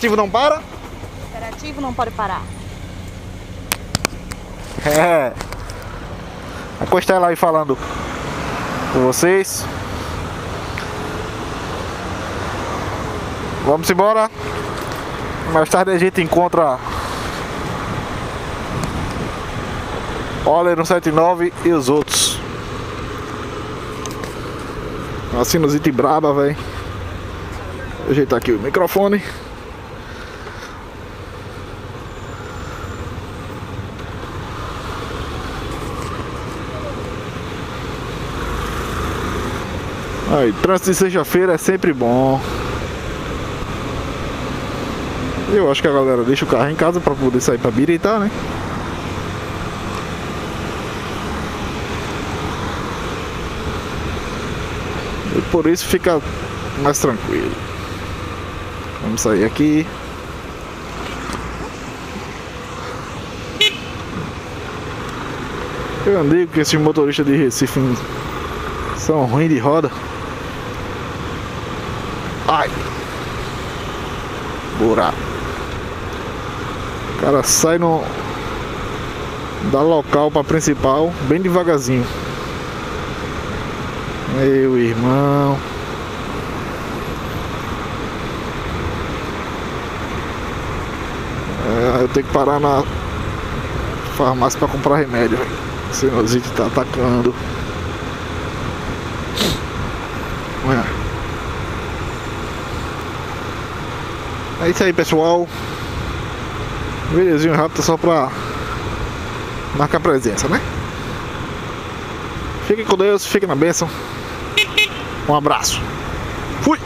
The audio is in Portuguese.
Ativo não para? Imperativo não pode parar. É. A Costela aí falando com vocês. Vamos embora. Mais tarde a gente encontra Oler no 79 e os outros. Uma sinusite braba, velho. Vou ajeitar aqui o microfone. Aí, trânsito de sexta-feira é sempre bom. Eu acho que a galera deixa o carro em casa pra poder sair pra Biritá, né? E por isso fica mais tranquilo. Vamos sair aqui. Eu digo que esses motoristas de Recife são ruins de roda. Ai! Buraco. O cara sai no da local pra principal bem devagarzinho. Meu irmão. Eu tenho que parar na farmácia pra comprar remédio. A sinusite tá atacando. É isso aí, pessoal. Videozinho rápido só pra marcar presença, né? Fiquem com Deus, fiquem na bênção. Um abraço. Fui!